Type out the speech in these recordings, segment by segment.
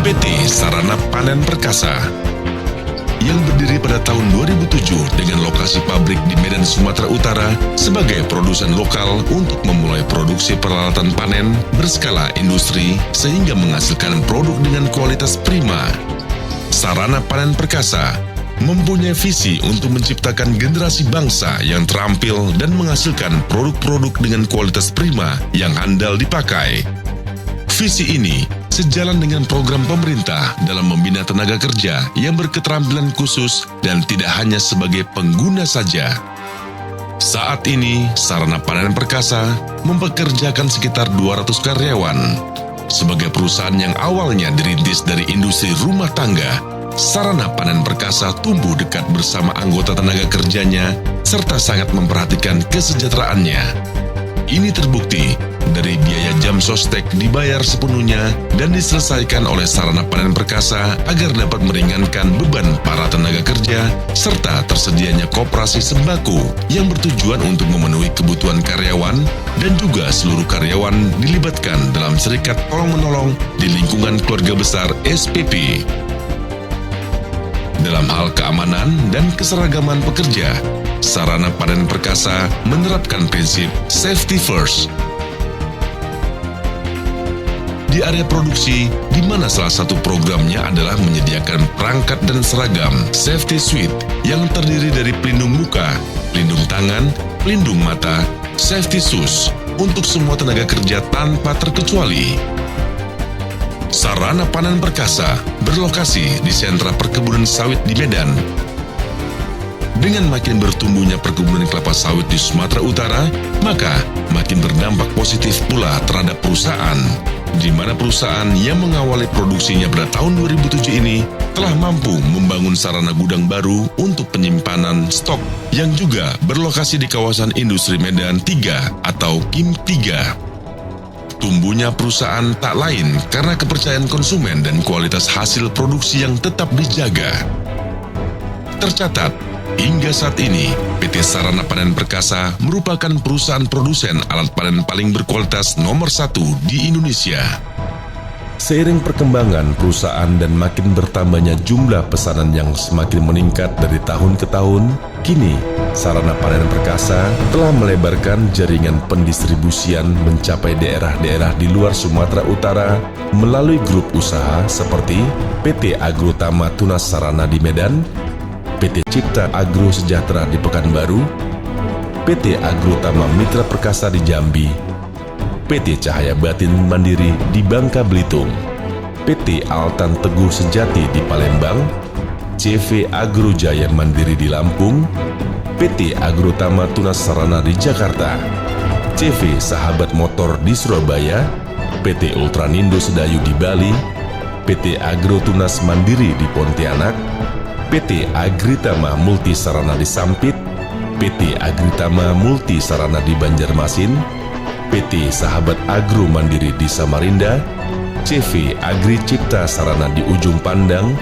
PT Sarana Panen Perkasa yang berdiri pada tahun 2007 dengan lokasi pabrik di Medan, Sumatera Utara sebagai produsen lokal untuk memulai produksi peralatan panen berskala industri sehingga menghasilkan produk dengan kualitas prima. Sarana Panen Perkasa mempunyai visi untuk menciptakan generasi bangsa yang terampil dan menghasilkan produk-produk dengan kualitas prima yang handal dipakai. Visi ini sejalan dengan program pemerintah dalam membina tenaga kerja yang berketerampilan khusus dan tidak hanya sebagai pengguna saja. Saat ini, Sarana Panen Perkasa mempekerjakan sekitar 200 karyawan. Sebagai perusahaan yang awalnya dirintis dari industri rumah tangga, Sarana Panen Perkasa tumbuh dekat bersama anggota tenaga kerjanya serta sangat memperhatikan kesejahteraannya. Ini terbukti dari biaya jam sostek dibayar sepenuhnya dan diselesaikan oleh Sarana Panen Perkasa agar dapat meringankan beban para tenaga kerja serta tersedianya koperasi sembako yang bertujuan untuk memenuhi kebutuhan karyawan dan juga seluruh karyawan dilibatkan dalam serikat tolong-menolong di lingkungan keluarga besar SPP. Dalam hal keamanan dan keseragaman pekerja, Sarana Panen Perkasa menerapkan prinsip safety first. Di area produksi, di mana salah satu programnya adalah menyediakan perangkat dan seragam safety suite yang terdiri dari pelindung muka, pelindung tangan, pelindung mata, safety shoes untuk semua tenaga kerja tanpa terkecuali. Sarana Panen Perkasa berlokasi di sentra perkebunan sawit di Medan. Dengan makin bertumbuhnya perkebunan kelapa sawit di Sumatera Utara, maka makin berdampak positif pula terhadap perusahaan, di mana perusahaan yang mengawali produksinya pada tahun 2007 ini telah mampu membangun sarana gudang baru untuk penyimpanan stok yang juga berlokasi di kawasan industri Medan 3 atau KIM 3. Tumbuhnya perusahaan tak lain karena kepercayaan konsumen dan kualitas hasil produksi yang tetap dijaga. Tercatat, hingga saat ini, PT Sarana Panen Perkasa merupakan perusahaan produsen alat panen paling berkualitas nomor 1 di Indonesia. Seiring perkembangan perusahaan dan makin bertambahnya jumlah pesanan yang semakin meningkat dari tahun ke tahun, kini Sarana Panen Perkasa telah melebarkan jaringan pendistribusian mencapai daerah-daerah di luar Sumatera Utara melalui grup usaha seperti PT Agrotama Tunas Sarana di Medan, PT Cipta Agro Sejahtera di Pekanbaru, PT Agrotama Mitra Perkasa di Jambi, PT Cahaya Batin Mandiri di Bangka Belitung, PT Altan Teguh Sejati di Palembang, CV Agro Jaya Mandiri di Lampung, PT Agrotama Tunas Sarana di Jakarta, CV Sahabat Motor di Surabaya, PT Ultranindo Sedayu di Bali, PT Agro Tunas Mandiri di Pontianak, PT Agritama Multi Sarana di Sampit, PT Agritama Multi Sarana di Banjarmasin, PT Sahabat Agro Mandiri di Samarinda, CV Agri Cipta Sarana di Ujung Pandang.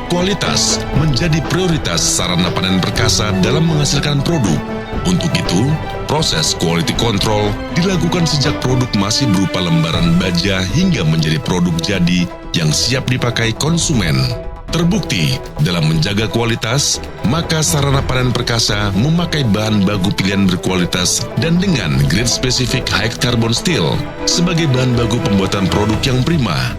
Kualitas menjadi prioritas Sarana Panen Perkasa dalam menghasilkan produk. Untuk itu, proses quality control dilakukan sejak produk masih berupa lembaran baja hingga menjadi produk jadi yang siap dipakai konsumen. Terbukti dalam menjaga kualitas, maka Sarana Panen Perkasa memakai bahan baku pilihan berkualitas dan dengan grade spesifik high carbon steel sebagai bahan baku pembuatan produk yang prima.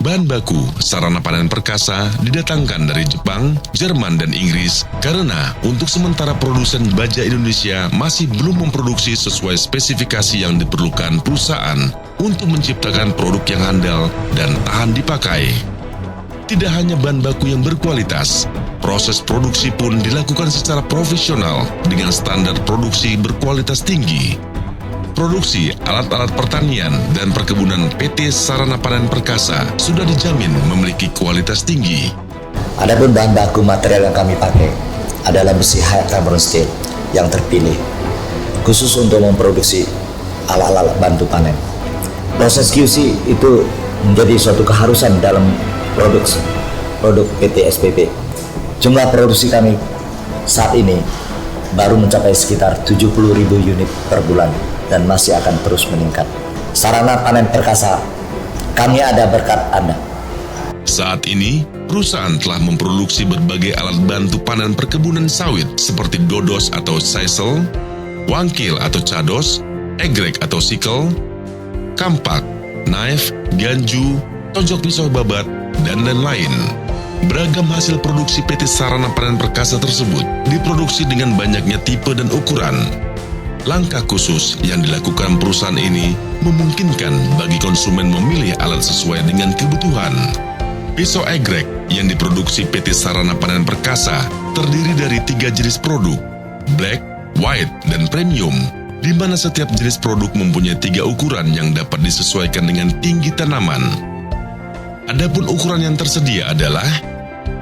Bahan baku Sarana Panen Perkasa didatangkan dari Jepang, Jerman, dan Inggris karena untuk sementara produsen baja Indonesia masih belum memproduksi sesuai spesifikasi yang diperlukan perusahaan untuk menciptakan produk yang handal dan tahan dipakai. Tidak hanya bahan baku yang berkualitas, proses produksi pun dilakukan secara profesional dengan standar produksi berkualitas tinggi. Produksi alat-alat pertanian dan perkebunan PT Sarana Panen Perkasa sudah dijamin memiliki kualitas tinggi. Adapun bahan baku material yang kami pakai adalah besi high carbon steel yang terpilih khusus untuk memproduksi alat-alat bantu panen. Proses QC itu menjadi suatu keharusan dalam produk PT SPP. Jumlah produksi kami saat ini baru mencapai sekitar 70.000 unit per bulan dan masih akan terus meningkat. Sarana Panen Perkasa, kami ada berkat Anda. Saat ini, perusahaan telah memproduksi berbagai alat bantu panen perkebunan sawit seperti dodos atau sisal, wangkil atau cados, egrek atau sickle, kampak, knife, ganju, tonjok pisau babat, dan lain-lain. Beragam hasil produksi PT Sarana Panen Perkasa tersebut diproduksi dengan banyaknya tipe dan ukuran. Langkah khusus yang dilakukan perusahaan ini memungkinkan bagi konsumen memilih alat sesuai dengan kebutuhan. Pisau egrek yang diproduksi PT Sarana Panen Perkasa terdiri dari 3 jenis produk, black, white, dan premium, di mana setiap jenis produk mempunyai 3 ukuran yang dapat disesuaikan dengan tinggi tanaman. Adapun ukuran yang tersedia adalah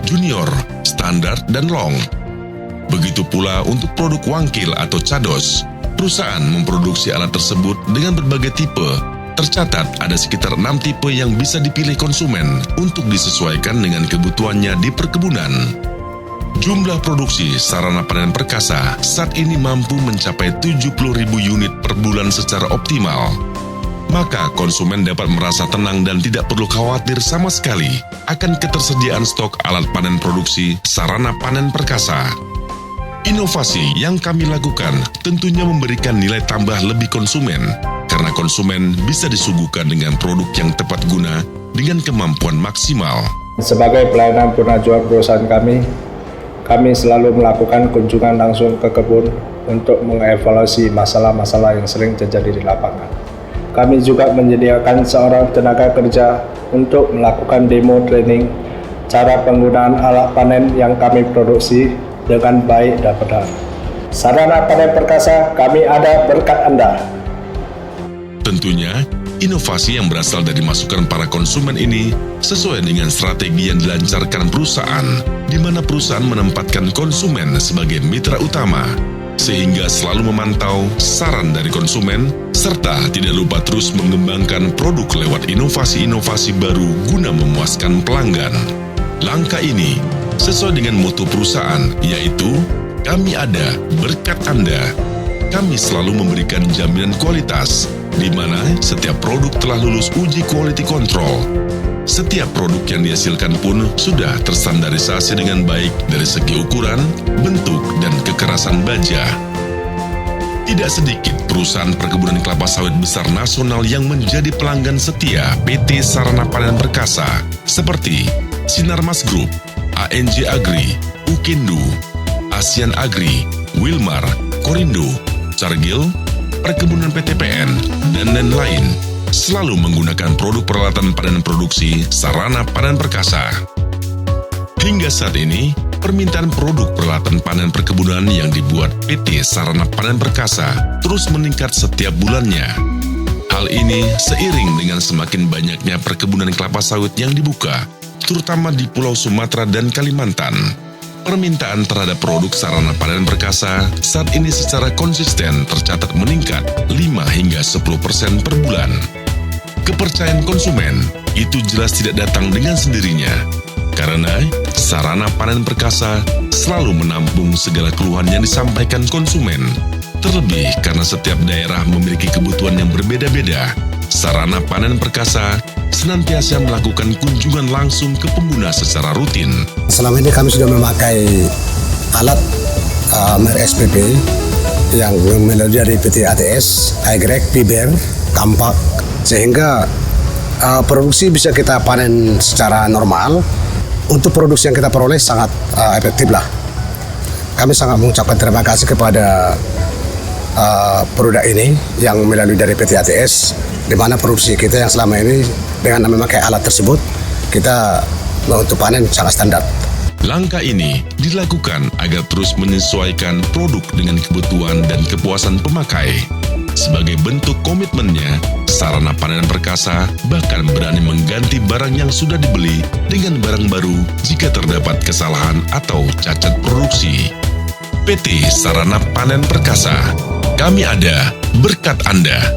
junior, standar, dan long. Begitu pula untuk produk wangkil atau cados. Perusahaan memproduksi alat tersebut dengan berbagai tipe. Tercatat ada sekitar 6 tipe yang bisa dipilih konsumen untuk disesuaikan dengan kebutuhannya di perkebunan. Jumlah produksi sarana panen perkasa saat ini mampu mencapai 70.000 unit per bulan secara optimal. Maka konsumen dapat merasa tenang dan tidak perlu khawatir sama sekali akan ketersediaan stok alat panen produksi sarana panen perkasa. Inovasi yang kami lakukan tentunya memberikan nilai tambah lebih konsumen, karena konsumen bisa disuguhkan dengan produk yang tepat guna dengan kemampuan maksimal. Sebagai pelayanan pengajuan perusahaan kami selalu melakukan kunjungan langsung ke kebun untuk mengevaluasi masalah-masalah yang sering terjadi di lapangan. Kami juga menyediakan seorang tenaga kerja untuk melakukan demo training cara penggunaan alat panen yang kami produksi dengan baik dan benar. Sarana Panen Perkasa, kami ada berkat Anda. Tentunya, inovasi yang berasal dari masukan para konsumen ini sesuai dengan strategi yang dilancarkan perusahaan, di mana perusahaan menempatkan konsumen sebagai mitra utama, sehingga selalu memantau saran dari konsumen, serta tidak lupa terus mengembangkan produk lewat inovasi-inovasi baru guna memuaskan pelanggan. Langkah ini sesuai dengan mutu perusahaan, yaitu kami ada berkat Anda. Kami selalu memberikan jaminan kualitas, di mana setiap produk telah lulus uji quality control. Setiap produk yang dihasilkan pun sudah terstandarisasi dengan baik dari segi ukuran, bentuk, dan kekerasan baja. Tidak sedikit perusahaan perkebunan kelapa sawit besar nasional yang menjadi pelanggan setia PT Sarana Panen Perkasa, seperti Sinarmas Group, ANJ Agri, Ukindu, Asian Agri, Wilmar, Korindo, Cargill, Perkebunan PTPN, dan lain-lain, selalu menggunakan produk peralatan panen produksi Sarana Panen Perkasa. Hingga saat ini, permintaan produk peralatan panen perkebunan yang dibuat PT Sarana Panen Perkasa terus meningkat setiap bulannya. Hal ini seiring dengan semakin banyaknya perkebunan kelapa sawit yang dibuka, terutama di Pulau Sumatera dan Kalimantan. Permintaan terhadap produk sarana panen perkasa saat ini secara konsisten tercatat meningkat 5 hingga 10% per bulan. Kepercayaan konsumen itu jelas tidak datang dengan sendirinya, karena sarana panen perkasa selalu menampung segala keluhan yang disampaikan konsumen. Terlebih karena setiap daerah memiliki kebutuhan yang berbeda-beda, Sarana Panen Perkasa senantiasa melakukan kunjungan langsung ke pengguna secara rutin. Selama ini kami sudah memakai alat SPP yang melalui dari PT ATS, egrek, piber, kampak, sehingga produksi bisa kita panen secara normal. Untuk produksi yang kita peroleh sangat efektif lah. Kami sangat mengucapkan terima kasih kepada produk ini yang melalui dari PT ATS, di mana produksi kita yang selama ini dengan memakai alat tersebut, kita untuk panen sangat standar. Langkah ini dilakukan agar terus menyesuaikan produk dengan kebutuhan dan kepuasan pemakai. Sebagai bentuk komitmennya, Sarana Panen Perkasa bahkan berani mengganti barang yang sudah dibeli dengan barang baru jika terdapat kesalahan atau cacat produksi. PT Sarana Panen Perkasa, kami ada berkat Anda.